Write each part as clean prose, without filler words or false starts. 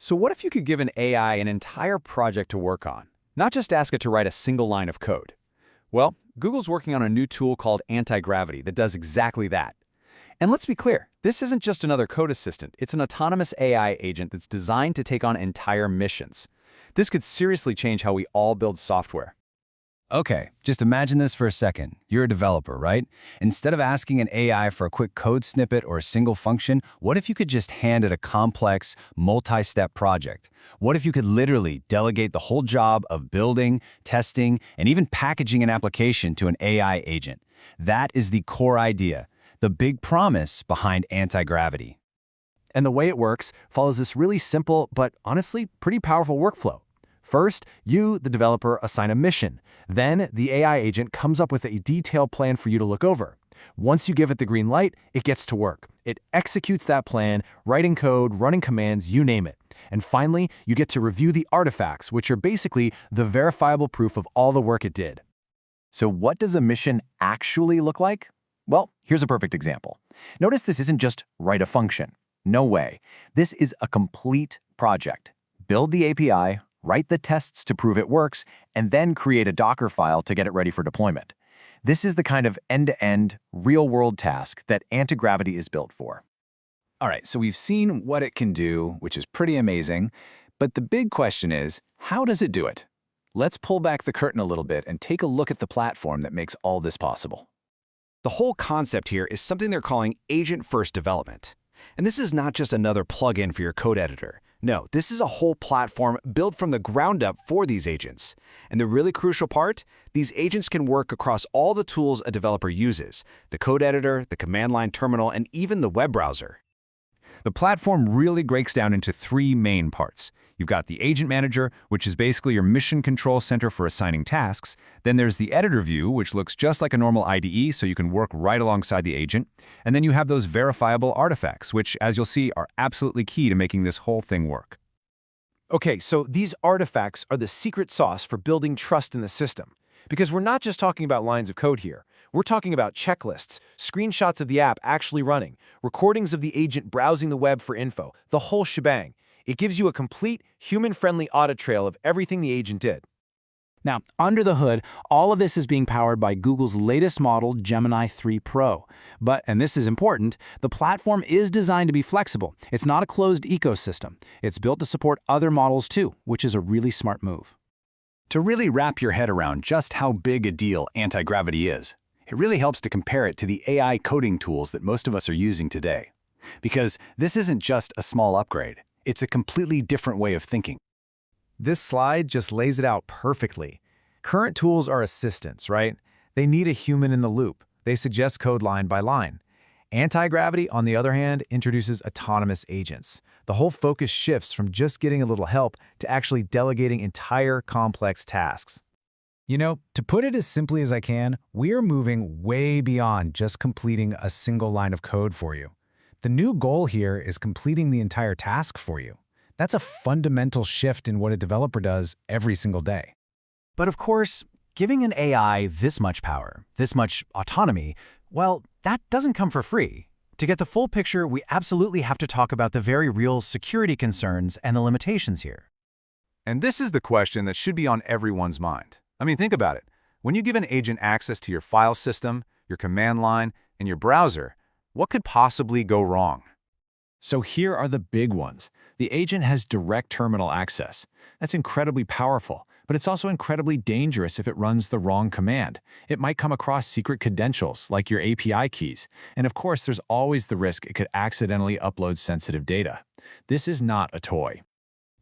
So what if you could give an AI an entire project to work on, not just ask it to write a single line of code? Well, Google's working on a new tool called Antigravity that does exactly that. And let's be clear, this isn't just another code assistant. It's an autonomous AI agent that's designed to take on entire missions. This could seriously change how we all build software. Okay, just imagine this for a second. You're a developer, right? Instead of asking an AI for a quick code snippet or a single function, what if you could just hand it a complex, multi-step project? What if you could literally delegate the whole job of building, testing, and even packaging an application to an AI agent? That is the core idea, the big promise behind Antigravity. And the way it works follows this really simple but honestly pretty powerful workflow. First, you, the developer, assign a mission. Then, the AI agent comes up with a detailed plan for you to look over. Once you give it the green light, it gets to work. It executes that plan, writing code, running commands, you name it. And finally, you get to review the artifacts, which are basically the verifiable proof of all the work it did. So what does a mission actually look like? Well, here's a perfect example. Notice this isn't just write a function. No way. This is a complete project. Build the API, write the tests to prove it works, and then create a Docker file to get it ready for deployment. This is the kind of end-to-end, real-world task that Antigravity is built for. All right, so we've seen what it can do, which is pretty amazing, but the big question is, how does it do it? Let's pull back the curtain a little bit and take a look at the platform that makes all this possible. The whole concept here is something they're calling agent-first development. And this is not just another plugin for your code editor. No, this is a whole platform built from the ground up for these agents. And the really crucial part, these agents can work across all the tools a developer uses, the code editor, the command line terminal, and even the web browser. The platform really breaks down into three main parts. You've got the agent manager, which is basically your mission control center for assigning tasks. Then there's the editor view, which looks just like a normal IDE, so you can work right alongside the agent. And then you have those verifiable artifacts, which, as you'll see, are absolutely key to making this whole thing work. Okay, so these artifacts are the secret sauce for building trust in the system. Because we're not just talking about lines of code here. We're talking about checklists, screenshots of the app actually running, recordings of the agent browsing the web for info, the whole shebang. It gives you a complete, human-friendly audit trail of everything the agent did. Now, under the hood, all of this is being powered by Google's latest model, Gemini 3 Pro. But, and this is important, the platform is designed to be flexible. It's not a closed ecosystem. It's built to support other models too, which is a really smart move. To really wrap your head around just how big a deal Antigravity is, it really helps to compare it to the AI coding tools that most of us are using today. Because this isn't just a small upgrade. It's a completely different way of thinking. This slide just lays it out perfectly. Current tools are assistants, right? They need a human in the loop. They suggest code line by line. Antigravity, on the other hand, introduces autonomous agents. The whole focus shifts from just getting a little help to actually delegating entire complex tasks. You know, to put it as simply as I can, we're moving way beyond just completing a single line of code for you. The new goal here is completing the entire task for you. That's a fundamental shift in what a developer does every single day. But of course, giving an AI this much power, this much autonomy, well, that doesn't come for free. To get the full picture, we absolutely have to talk about the very real security concerns and the limitations here. And this is the question that should be on everyone's mind. I mean, think about it. When you give an agent access to your file system, your command line, and your browser, what could possibly go wrong? So here are the big ones. The agent has direct terminal access. That's incredibly powerful, but it's also incredibly dangerous if it runs the wrong command. It might come across secret credentials, like your API keys. And of course, there's always the risk it could accidentally upload sensitive data. This is not a toy.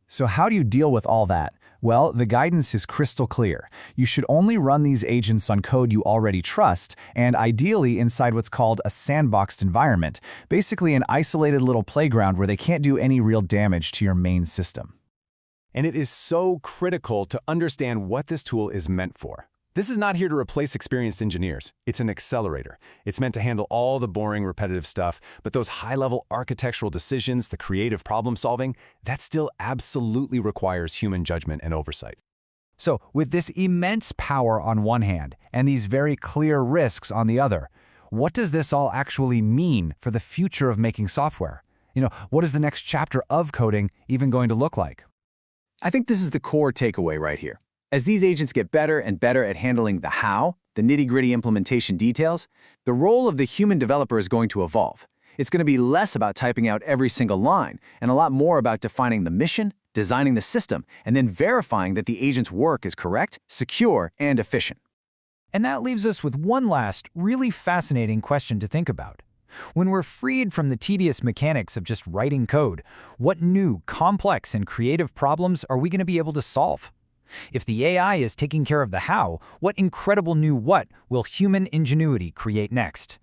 So how do you deal with all that? Well, the guidance is crystal clear. You should only run these agents on code you already trust, and ideally inside what's called a sandboxed environment, basically an isolated little playground where they can't do any real damage to your main system. And it is so critical to understand what this tool is meant for. This is not here to replace experienced engineers. It's an accelerator. It's meant to handle all the boring, repetitive stuff, but those high-level architectural decisions, the creative problem-solving, that still absolutely requires human judgment and oversight. So, with this immense power on one hand, and these very clear risks on the other, what does this all actually mean for the future of making software? What is the next chapter of coding even going to look like? I think this is the core takeaway right here. As these agents get better and better at handling the how, the nitty-gritty implementation details, the role of the human developer is going to evolve. It's going to be less about typing out every single line and a lot more about defining the mission, designing the system, and then verifying that the agent's work is correct, secure, and efficient. And that leaves us with one last, really fascinating question to think about. When we're freed from the tedious mechanics of just writing code, what new, complex, and creative problems are we going to be able to solve? If the AI is taking care of the how, what incredible new what will human ingenuity create next?